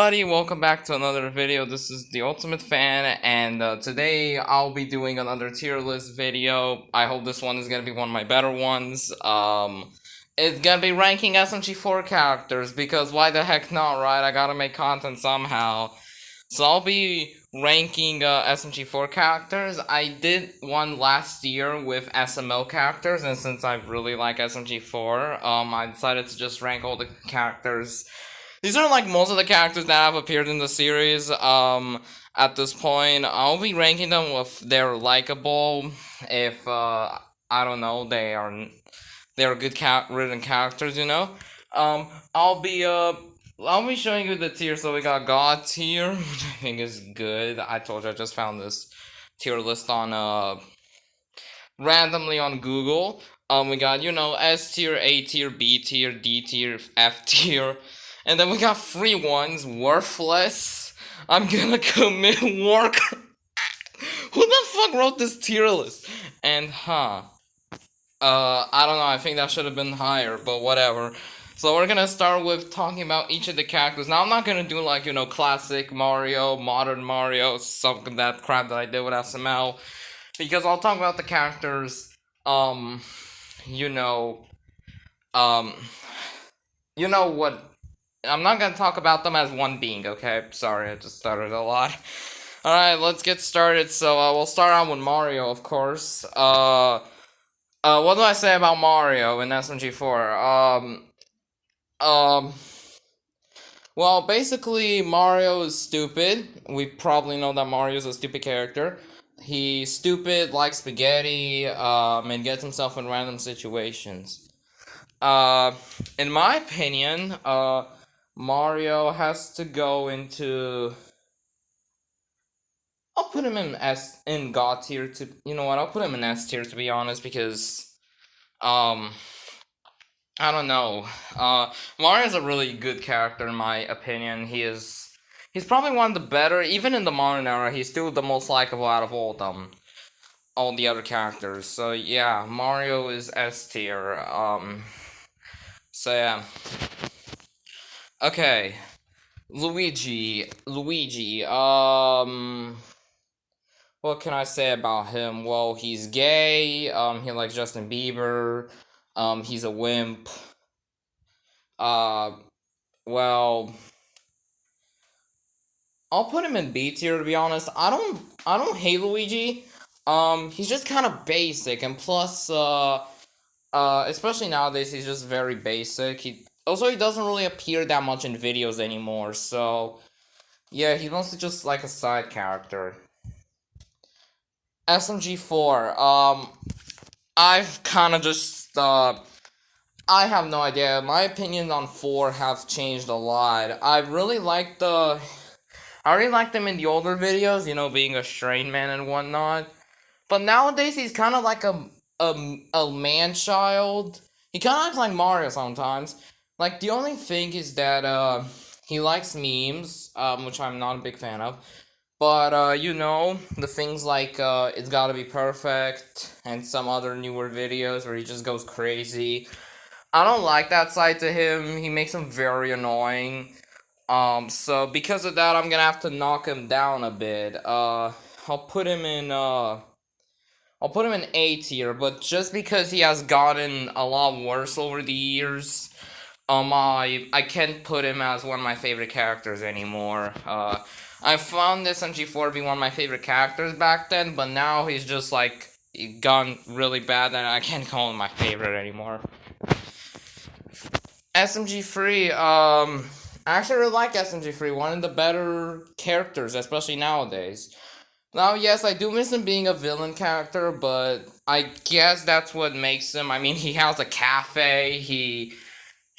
Everybody, welcome back to another video. This is the Ultimate Fan, and today I'll be doing another tier list video. I hope this one is gonna be one of my better ones. It's gonna be ranking SMG4 characters, because why the heck not, right? I gotta make content somehow. So I'll be ranking SMG4 characters. I did one last year with SML characters, and since I really like SMG4, I decided to just rank all the characters. These are like most of the characters that have appeared in the series. At this point, I'll be ranking them if they're likable. If I don't know, they're good written characters, you know. I'll be showing you the tier. So we got God tier, which I think is good. I told you I just found this tier list on randomly on Google. We got, you know, S tier, A tier, B tier, D tier, F tier. And then we got free ones, worthless. I'm gonna commit work. Who the fuck wrote this tier list? And I don't know, I think that should have been higher, but whatever. So we're gonna start with talking about each of the characters. Now I'm not gonna do like, you know, classic Mario, modern Mario, some of that crap that I did with SML. Because I'll talk about the characters, you know what, I'm not gonna talk about them as one being, okay? Sorry, I just stuttered a lot. Alright, let's get started. So, we'll start out with Mario, of course. What do I say about Mario in SMG4? Well, basically, Mario is stupid. We probably know that Mario's a stupid character. He's stupid, likes spaghetti, and gets himself in random situations. In my opinion, Mario has to go into. I'll put him in God tier to. You know what? I'll put him in S tier, to be honest, because I don't know. Mario's a really good character in my opinion. He's probably one of the better, even in the modern era. He's still the most likable out of all the other characters. So yeah, Mario is S tier. So yeah. Okay. Luigi, what can I say about him? Well, he's gay, he likes Justin Bieber, he's a wimp, well, I'll put him in B tier, to be honest. I don't hate Luigi, he's just kind of basic, and plus, especially nowadays, he's just very basic. He doesn't really appear that much in videos anymore, so yeah, he's mostly just like a side character. SMG4, I've kind of just, I have no idea. My opinions on 4 have changed a lot. I really liked them in the older videos, you know, being a straight man and whatnot. But nowadays, he's kind of like a man-child. He kind of acts like Mario sometimes. Like, the only thing is that, he likes memes, which I'm not a big fan of. But, you know, the things like, It's Gotta Be Perfect, and some other newer videos where he just goes crazy. I don't like that side to him. He makes him very annoying. So because of that, I'm gonna have to knock him down a bit. I'll put him in A tier, but just because he has gotten a lot worse over the years, I can't put him as one of my favorite characters anymore. I found this SMG4 to be one of my favorite characters back then, but now he's just like gone really bad, and I can't call him my favorite anymore. SMG3, I actually really like SMG3, one of the better characters, especially nowadays. Now, yes, I do miss him being a villain character, but I guess that's what makes him. I mean, he has a cafe, he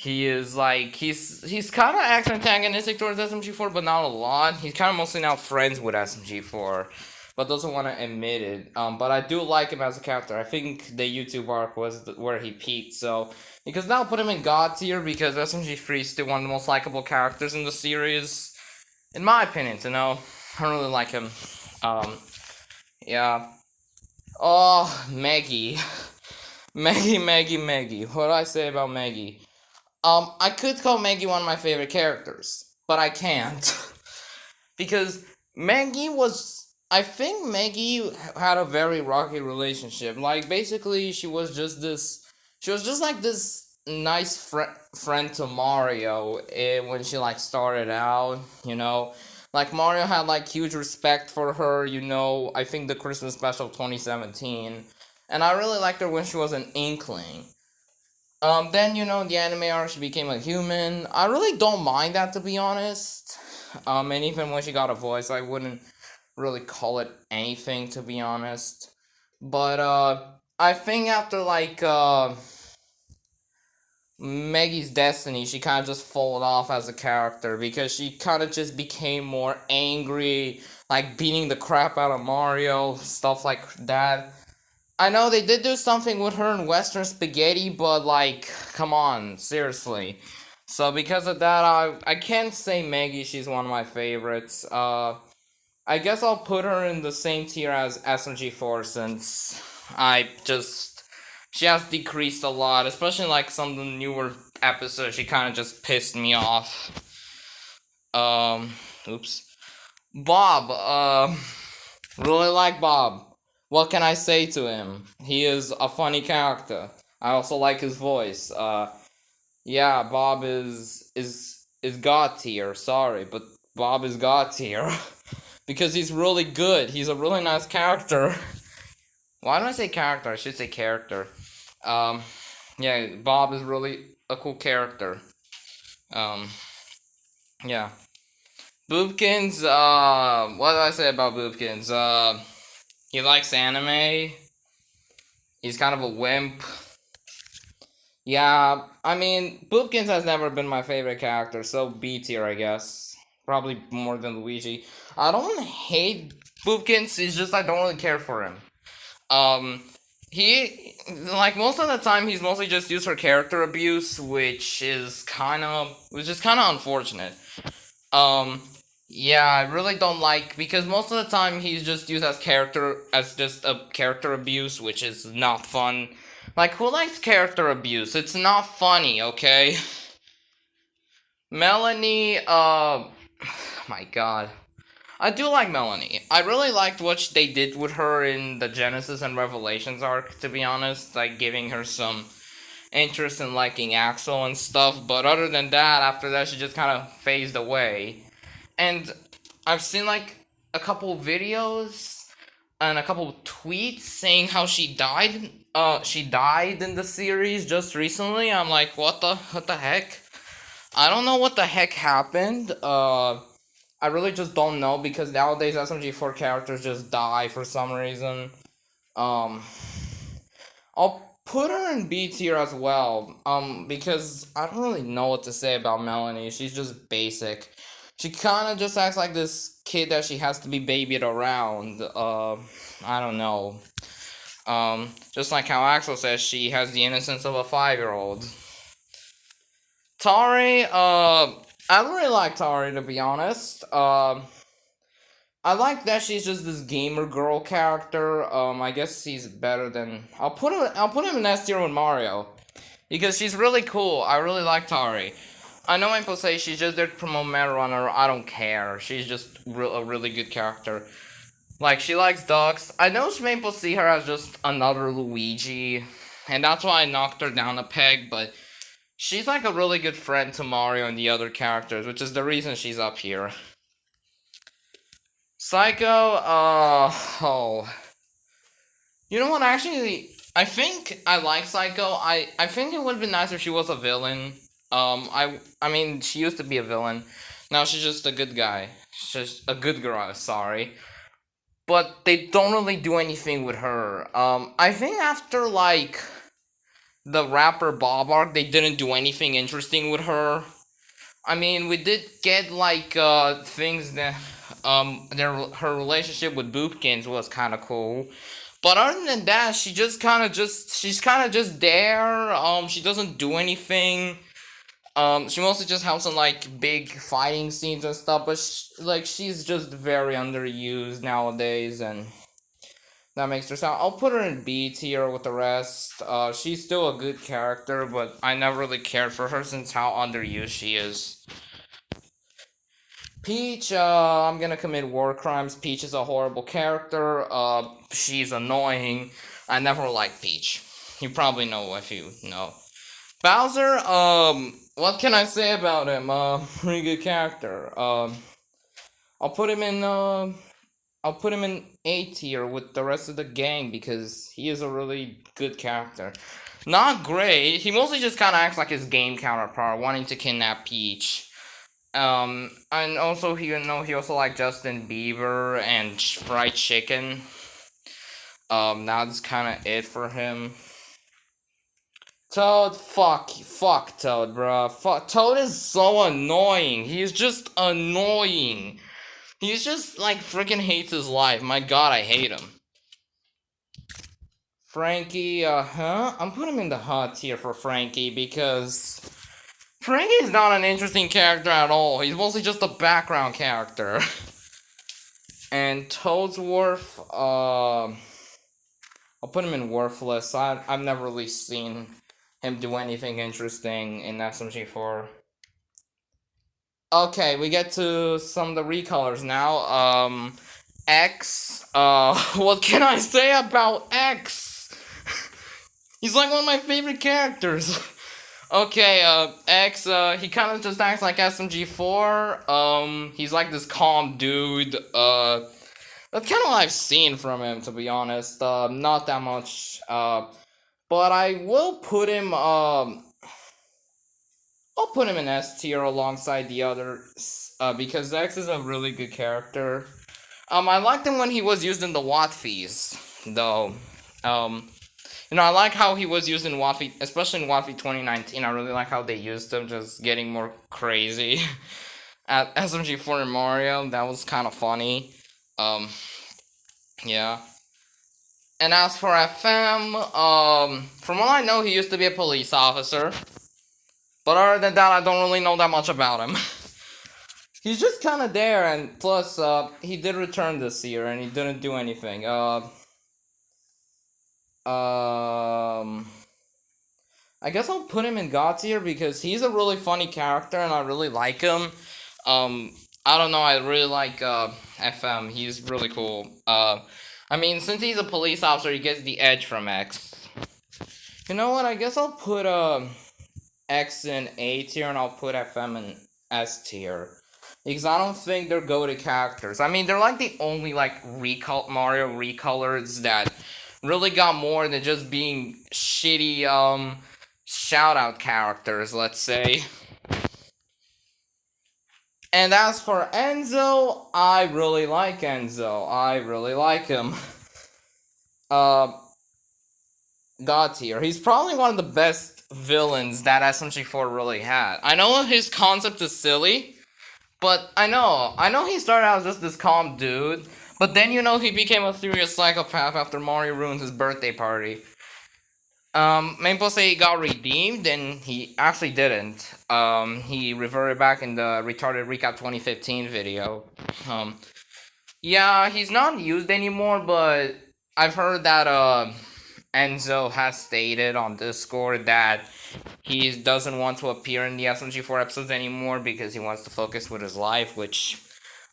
is like, he's kind of acts antagonistic towards SMG4, but not a lot. He's kind of mostly now friends with SMG4, but doesn't want to admit it. But I do like him as a character. I think the YouTube arc was where he peaked, so because now I'll put him in God tier, because SMG3 is still one of the most likable characters in the series, in my opinion, you know. I really like him. Yeah. Oh, Maggie. Maggie. What do I say about Maggie? I could call Maggie one of my favorite characters. but I can't. Because Maggie was. I think Maggie had a very rocky relationship. Like, basically, she was just this. She was just like this nice friend to Mario when she, like, started out, you know? Like, Mario had, like, huge respect for her, you know? I think the Christmas special of 2017. And I really liked her when she was an Inkling. Then, you know, in the anime arc, she became a human. I really don't mind that, to be honest. And even when she got a voice, I wouldn't really call it anything, to be honest. But, I think after, like, Maggie's Destiny, she kind of just folded off as a character because she kind of just became more angry, like beating the crap out of Mario, stuff like that. I know they did do something with her in Western Spaghetti, but like, come on, seriously. So because of that, I can't say Maggie. She's one of my favorites. I guess I'll put her in the same tier as SMG4 since I just she has decreased a lot, especially like some of the newer episodes. She kind of just pissed me off. Oops. Bob. Really like Bob. What can I say to him? He is a funny character. I also like his voice. Yeah, Bob is god tier. Sorry, but Bob is god tier because he's really good. He's a really nice character. Why do I say character? I should say character. Um, yeah, Bob is really a cool character. Um, yeah. Boopkins, what do I say about Boopkins? He likes anime. He's kind of a wimp. Yeah, I mean, Boopkins has never been my favorite character, so B tier, I guess. Probably more than Luigi. I don't hate Boopkins, it's just I don't really care for him. He, like, most of the time, he's mostly just used for character abuse, which is kind of unfortunate. Um, yeah, I really don't like, because most of the time he's just used as just a character abuse, which is not fun. Like, who likes character abuse? It's not funny, okay? Melanie, my god. I do like Melanie. I really liked what they did with her in the Genesis and Revelations arc, to be honest, like giving her some interest in liking Axel and stuff, but other than that, after that, she just kind of phased away. And I've seen like a couple videos and a couple tweets saying how she died. She died in the series just recently. I'm like, what the heck? I don't know what the heck happened. I really just don't know because nowadays SMG4 characters just die for some reason. Um, I'll put her in B tier as well. Because I don't really know what to say about Melanie. She's just basic. She kind of just acts like this kid that she has to be babied around. I don't know. Just like how Axel says, she has the innocence of a 5-year-old. Tari, I really like Tari, to be honest. I like that she's just this gamer girl character. I guess she's better than I'll put him in S tier with Mario because she's really cool. I really like Tari. I know people say she's just there to promote Meta Runner. I don't care. She's just a really good character. Like, she likes ducks. I know people see her as just another Luigi, and that's why I knocked her down a peg. But she's like a really good friend to Mario and the other characters, which is the reason she's up here. Psycho, oh. You know what, actually, I think I like Psycho. I think it would have been nice if she was a villain. I mean, she used to be a villain. Now she's just a good guy. She's just a good girl, sorry. But they don't really do anything with her. I think after, like, the rapper Bob arc, they didn't do anything interesting with her. I mean, we did get, like, things that, her relationship with Boopkins was kind of cool. But other than that, she's kind of just there. She doesn't do anything. She mostly just helps in, like, big fighting scenes and stuff, but, she's just very underused nowadays, and that makes her sound. I'll put her in B tier with the rest. She's still a good character, but I never really cared for her since how underused she is. Peach, I'm gonna commit war crimes. Peach is a horrible character. She's annoying. I never liked Peach. You probably know if you know. Bowser, what can I say about him? Pretty good character. I'll put him in, I'll put him in A tier with the rest of the gang because he is a really good character. Not great. He mostly just kind of acts like his game counterpart, wanting to kidnap Peach. And also he also like Justin Bieber and fried chicken. That's kind of it for him. Toad, fuck Toad, bro. Toad is so annoying. He's just annoying. He's just like freaking hates his life. My god, I hate him. Frankie, I'm putting him in the hot tier for Frankie because Frankie is not an interesting character at all. He's mostly just a background character. And Toadsworth, I'll put him in worthless. I've never really seen him do anything interesting in SMG4. Okay, we get to some of the recolors now. X, what can I say about X? He's like one of my favorite characters. Okay, X, he kind of just acts like SMG4. He's like this calm dude. That's kind of what I've seen from him, to be honest. Not that much. But I will put him, I'll put him in S tier alongside the others, because X is a really good character. I liked him when he was used in the Watfies, though. I like how he was used in Wafi, especially in Wafi 2019. I really like how they used him, just getting more crazy at SMG4 and Mario. That was kind of funny. Yeah. And as for FM, from what I know, he used to be a police officer. But other than that, I don't really know that much about him. He's just kind of there, and plus, he did return this year, and he didn't do anything. I guess I'll put him in God tier because he's a really funny character and I really like him. I don't know, I really like FM. He's really cool. I mean, since he's a police officer, he gets the edge from X. You know what? I guess I'll put X in A tier and I'll put FM in S tier. Because I don't think they're go-to characters. I mean, they're like the only like Mario recolors that really got more than just being shitty shout-out characters, let's say. And as for Enzo, I really like Enzo. I really like him. God tier. He's probably one of the best villains that SMG4 really had. I know his concept is silly, but I know he started out as just this calm dude, but then he became a serious psychopath after Mario ruined his birthday party. People say he got redeemed, and he actually didn't. He reverted back in the Retarded Recap 2015 video. Yeah, he's not used anymore, but I've heard that, Enzo has stated on Discord that he doesn't want to appear in the SMG4 episodes anymore because he wants to focus with his life, which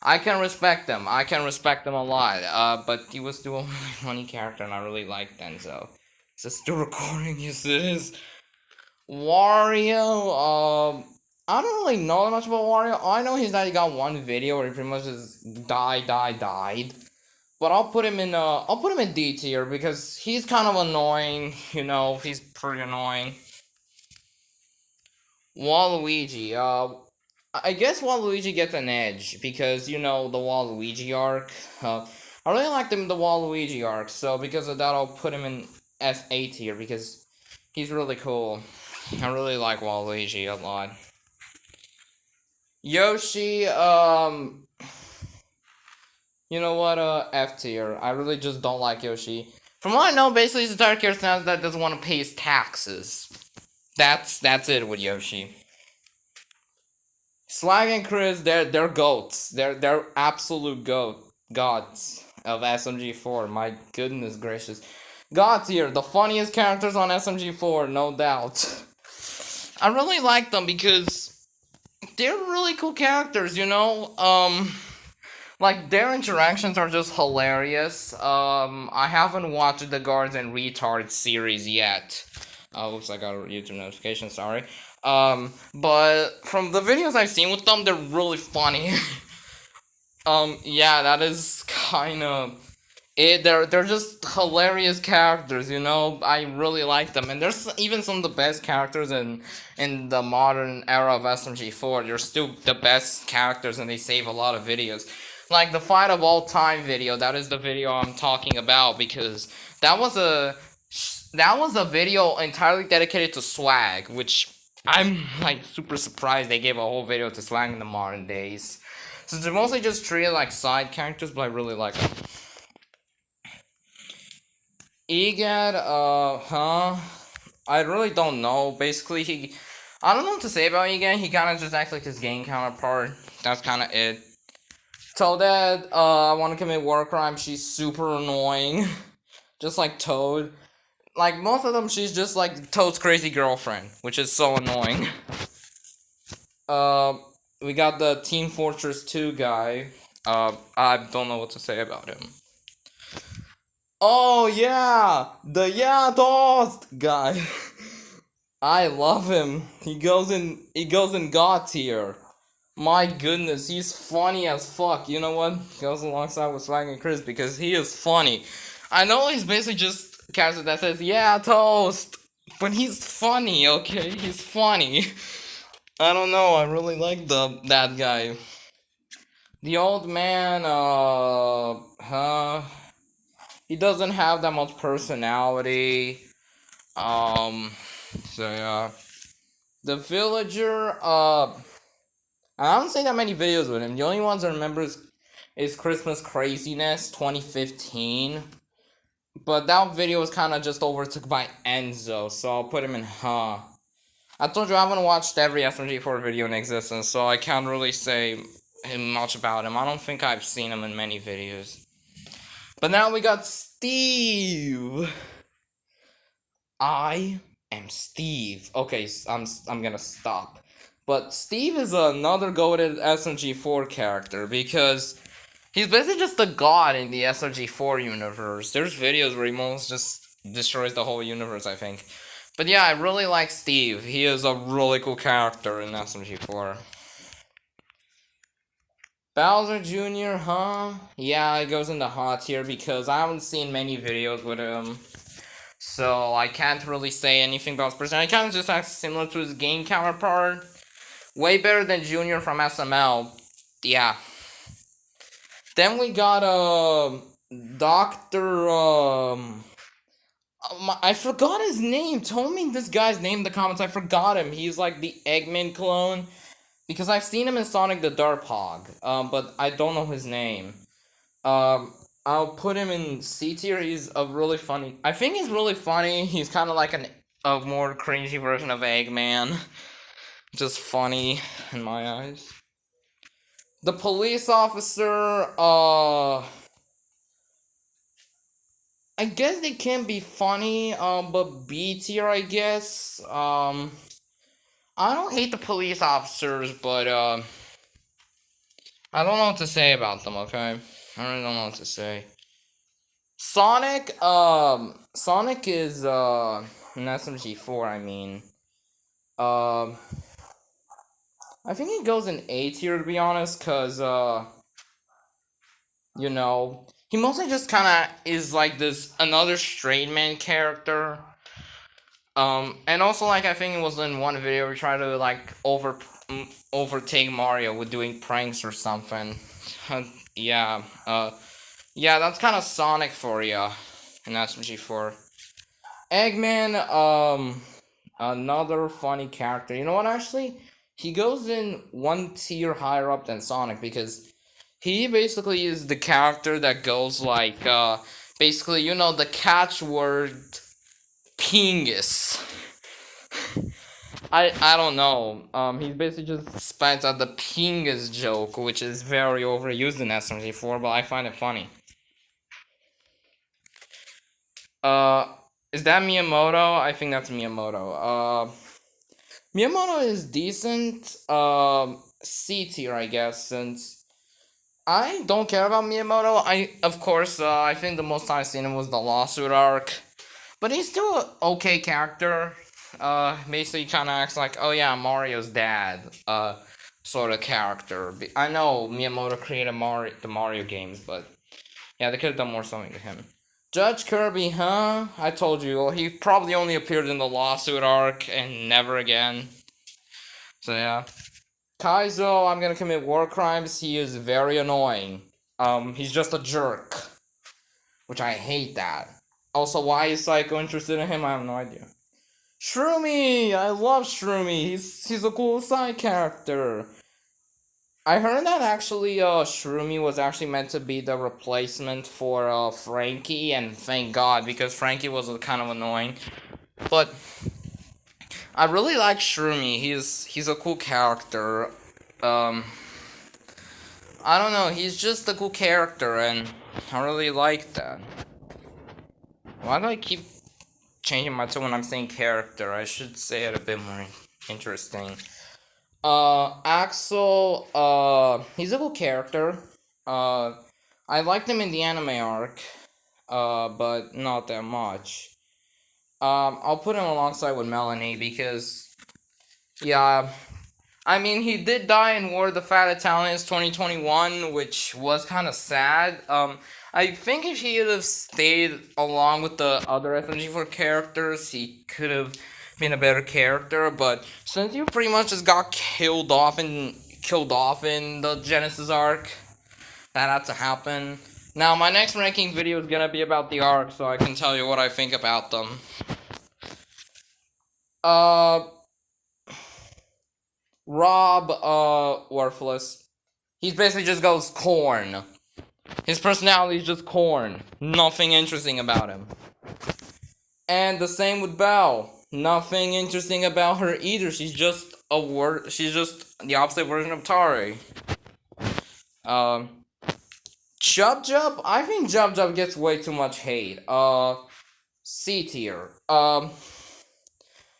I can respect him. I can respect him a lot. But he was still a really funny character, and I really liked Enzo. Is this still recording? Yes, it is. Wario, I don't really know that much about Wario. I know he's he got one video where he pretty much just died. But I'll put him in D tier because he's kind of annoying, he's pretty annoying. Waluigi, I guess Waluigi gets an edge because, the Waluigi arc. I really liked him in the Waluigi arc, so because of that, I'll put him in A tier because he's really cool. I really like Waluigi a lot. Yoshi, you know what, F tier. I really just don't like Yoshi. From what I know, basically he's a entire character now that doesn't want to pay his taxes. That's it with Yoshi. Slag and Chris, they're goats. They're absolute gods of SMG4. My goodness gracious. God tier, the funniest characters on SMG4, no doubt. I really like them because they're really cool characters, you know. Like their interactions are just hilarious. I haven't watched the Guards and Retards series yet. Oops, I got a YouTube notification. Sorry. But from the videos I've seen with them, they're really funny. Yeah, that is kind of it. They're just hilarious characters, you know. I really like them, and there's even some of the best characters in the modern era of SMG4. They're still the best characters, and they save a lot of videos. Like the fight of all time video. That is the video I'm talking about because that was a that was a video entirely dedicated to swag, which I'm like super surprised they gave a whole video to swag in the modern days. Since they're mostly just treated like side characters, but I really like them. Egad, I really don't know. Basically, I don't know what to say about Egad. He kind of just acts like his game counterpart. That's kind of it. Toadette, I want to commit war crime. She's super annoying. Just like Toad. Like, most of them, she's just like Toad's crazy girlfriend, which is so annoying. We got the Team Fortress 2 guy. I don't know what to say about him. Oh yeah, the yeah toast guy. I love him. He goes in God tier. My goodness, he's funny as fuck. You know what? Goes alongside with Swag and Chris because he is funny. I know he's basically just a character that says yeah toast, but he's funny. Okay, he's funny. I don't know. I really like that guy. The old man. He doesn't have that much personality. So yeah. The villager, I haven't seen that many videos with him. The only ones I remember is Christmas Craziness 2015. But that video was kind of just overtook by Enzo, so I'll put him in I told you I haven't watched every SMG4 video in existence, so I can't really say much about him. I don't think I've seen him in many videos. But now we got Steve. I am Steve. Okay, I'm gonna stop. But Steve is another goated SMG4 character because he's basically just a god in the SMG4 universe. There's videos where he almost just destroys the whole universe, I think. But yeah, I really like Steve. He is a really cool character in SMG4. Bowser Jr., huh? Yeah, it goes in the hot tier because I haven't seen many videos with him. So I can't really say anything about his personality. He kind of just acts similar to his game counterpart. Way better than Junior from SML. Yeah. Then we got Doctor I forgot his name. Told me this guy's name in the comments. I forgot him. He's like the Eggman clone. Because I've seen him in Sonic the Darphog. But I don't know his name. I'll put him in C tier. He's a really funny. I think he's really funny. He's kind of like a more cringy version of Eggman. Just funny in my eyes. The police officer, I guess they can be funny, but B tier, I guess. I don't hate the police officers, but, I don't know what to say about them, okay? I really don't know what to say. Sonic is, an SMG4, I mean. I think he goes in A tier, to be honest, because, you know, he mostly just kind of is like this, another straight man character. And also, like, I think it was in one video, we tried to, like, overtake Mario with doing pranks or something. Yeah, yeah, that's kind of Sonic for ya in SMG4. Eggman, another funny character. You know what, actually? He goes in one tier higher up than Sonic because he basically is the character that goes like, basically, you know, the catchword Pingus. I don't know. He basically just spits out the Pingus joke, which is very overused in SMG4, but I find it funny. Is that Miyamoto? I think that's Miyamoto. Miyamoto is decent. C tier, I guess, since I don't care about Miyamoto. Of course, I think the most I've seen him was the lawsuit arc, but he's still an okay character. Basically, kind of acts like, oh yeah, Mario's dad. Sort of character. I know Miyamoto created the Mario games, but yeah, they could have done more something to him. Judge Kirby, huh? I told you, he probably only appeared in the lawsuit arc and never again. So yeah. Kaizo, I'm gonna commit war crimes. He is very annoying. He's just a jerk, which I hate that. Also, why is Psycho interested in him? I have no idea. Shroomy, I love Shroomy. He's a cool side character. I heard that actually, Shroomy was actually meant to be the replacement for Frankie, and thank God, because Frankie was kind of annoying. But I really like Shroomy. He's a cool character. Um, I don't know. He's just a cool character, and I really like that. Why do I keep changing my tone when I'm saying character? I should say it a bit more interesting. Axel, he's a cool character. I liked him in the anime arc, but not that much. I'll put him alongside with Melanie because, yeah, I mean, he did die in War of the Fat Italians 2021, which was kind of sad. I think if he would have stayed along with the other SMG4 characters, he could have been a better character. But since you pretty much just got killed off in the Genesis arc, that had to happen. Now, my next ranking video is gonna be about the arc, so I can tell you what I think about them. Rob, worthless. He basically just goes corn. His personality is just corn. Nothing interesting about him. And the same with Belle. Nothing interesting about her either. She's just the opposite version of Tari. Jub Jub? I think Jub Jub gets way too much hate. C tier.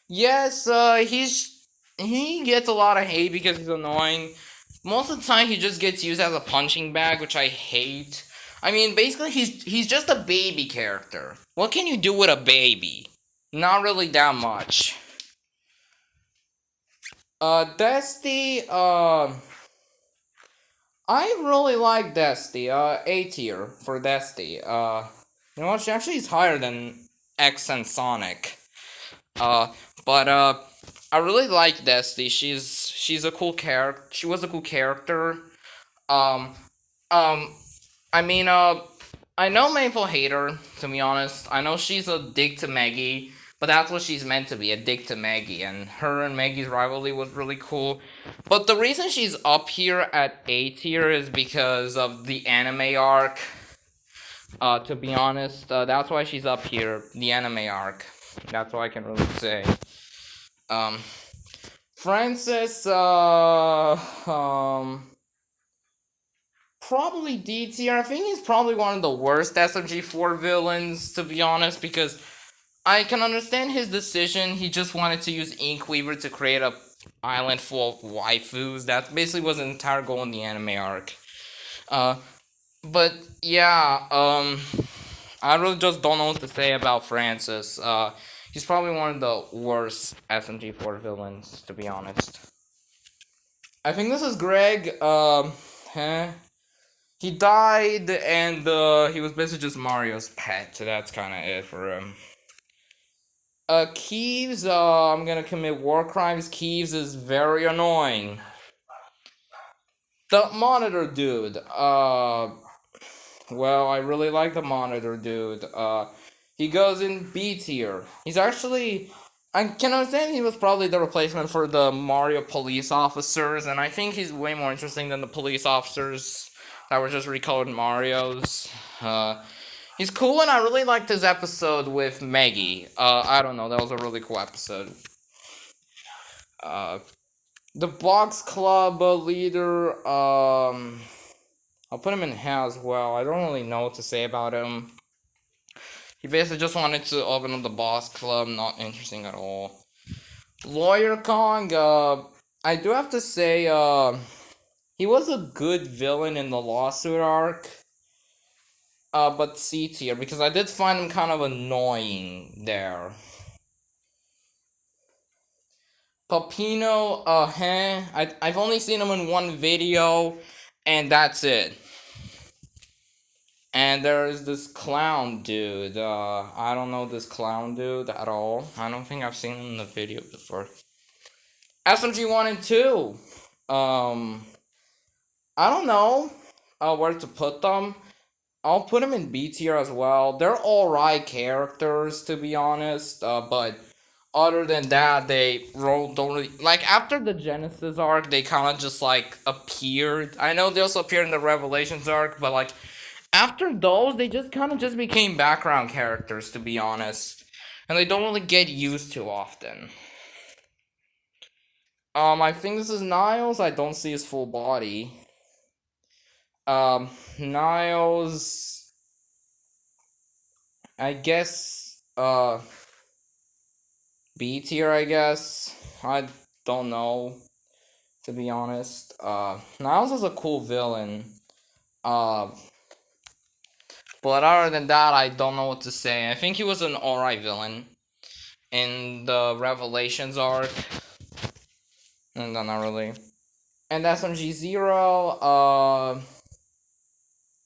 Yes, he gets a lot of hate because he's annoying. Most of the time, he just gets used as a punching bag, which I hate. I mean, basically, he's just a baby character. What can you do with a baby? Not really that much. Desty, I really like Desty. A tier for Desty. You know what? She actually is higher than X and Sonic. But I really like Desty. She's a cool character. She was a cool character. Um, I mean, I know Maple hate her, to be honest. I know she's a dick to Maggie, but that's what she's meant to be, a dick to Maggie. And her and Maggie's rivalry was really cool. But the reason she's up here at A tier is because of the anime arc. To be honest, that's why she's up here, the anime arc. That's all I can really say. Francis, probably D tier. I think he's probably one of the worst SMG4 villains, to be honest, because I can understand his decision. He just wanted to use Inkweaver to create a island full of waifus. That basically was an entire goal in the anime arc. But yeah, I really just don't know what to say about Francis. He's probably one of the worst SMG4 villains, to be honest. I think this is Greg. He died, and he was basically just Mario's pet, so that's kind of it for him. Keeves, I'm gonna commit war crimes. Keeves is very annoying. The monitor dude, well, I really like the monitor dude. He goes in B tier. He's actually, I can understand he was probably the replacement for the Mario police officers, and I think he's way more interesting than the police officers that were just recolored Marios. He's cool, and I really liked his episode with Maggie. I don't know, that was a really cool episode. The Box Club leader, I'll put him in here as well. I don't really know what to say about him. He basically just wanted to open up the Boss Club, not interesting at all. Lawyer Kong, I do have to say, he was a good villain in the lawsuit arc. But C tier, because I did find him kind of annoying there. Papino, I've only seen him in one video, and that's it. And there's this clown dude. I don't know this clown dude at all. I don't think I've seen him in the video before. SMG1 and 2. I don't know where to put them. I'll put them in B tier as well. They're alright characters, to be honest. But other than that, don't really, like, after the Genesis arc, they kind of just like appeared. I know they also appeared in the Revelations arc, but like after those, they just kind of just became background characters, to be honest, and they don't really get used too often. I think this is Niles. I don't see his full body. Niles, I guess, B tier, I guess. I don't know, to be honest. Niles is a cool villain. But other than that, I don't know what to say. I think he was an alright villain in the Revelations arc. And no, not really. And SMG0, I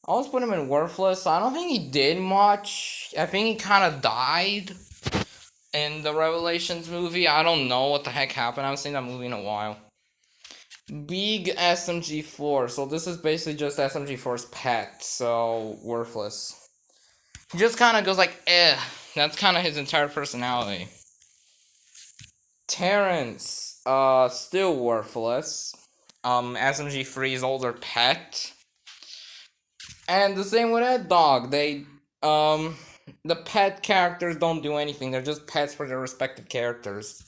always put him in worthless. I don't think he did much. I think he kind of died in the Revelations movie. I don't know what the heck happened. I haven't seen that movie in a while. Big SMG4. So this is basically just SMG4's pet. So worthless. He just kind of goes like, eh. That's kind of his entire personality. Terrence, still worthless. SMG3's older pet. And the same with Ed Dog. The pet characters don't do anything. They're just pets for their respective characters.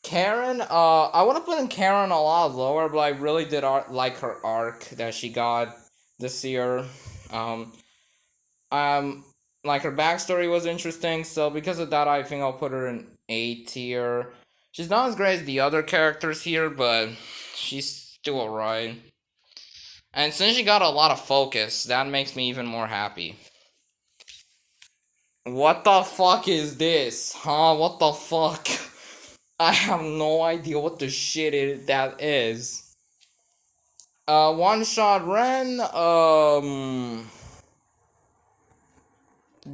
Karen, I would have put in Karen a lot lower, but I really did like her arc that she got this year. Like, her backstory was interesting, so because of that, I think I'll put her in A tier. She's not as great as the other characters here, but she's still alright. And since she got a lot of focus, that makes me even more happy. What the fuck is this? Huh? What the fuck? I have no idea what the shit that is. One Shot Ren,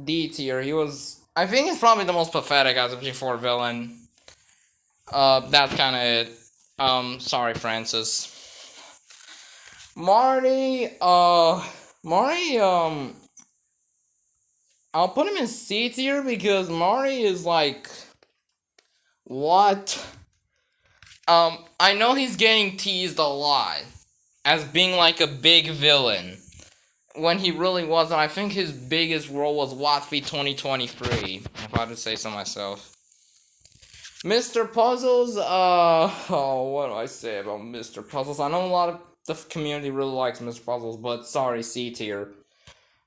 D tier. I think he's probably the most pathetic SMG4 villain. That's kinda it. Sorry, Francis. Marty, I'll put him in C tier because Marty is like, what? I know he's getting teased a lot as being like a big villain when he really wasn't. I think his biggest role was Watfi 2023, if I had to say so myself. Mr. Puzzles, oh, what do I say about Mr. Puzzles? I know a lot of the community really likes Mr. Puzzles, but sorry, C tier.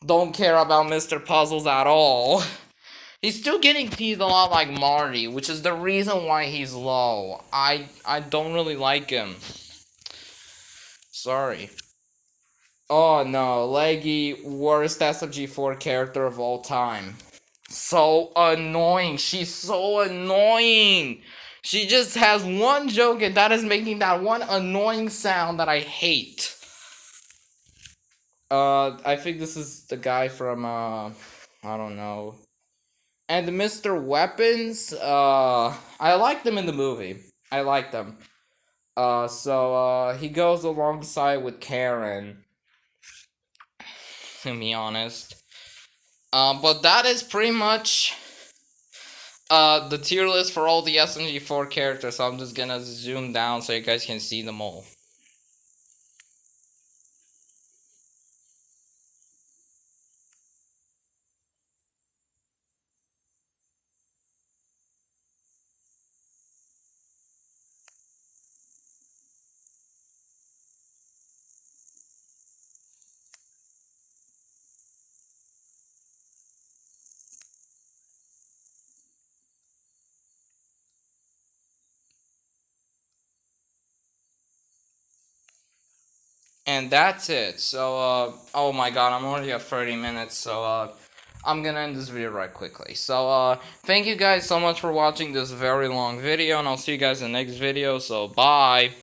Don't care about Mr. Puzzles at all. He's still getting teased a lot like Marty, which is the reason why he's low. I don't really like him. Sorry. Oh no, Leggy, worst SMG4 character of all time. So annoying. She's so annoying. She just has one joke and that is making that one annoying sound that I hate. I think this is the guy from, I don't know. And Mr. Weapons, I liked him in the movie. I liked him. So he goes alongside with Karen. To be honest. But that is pretty much the tier list for all the SMG4 characters. So I'm just gonna zoom down so you guys can see them all. and that's it. So, oh my god, I'm already at 30 minutes, so, I'm gonna end this video right quickly. So, thank you guys so much for watching this very long video, and I'll see you guys in the next video, so bye!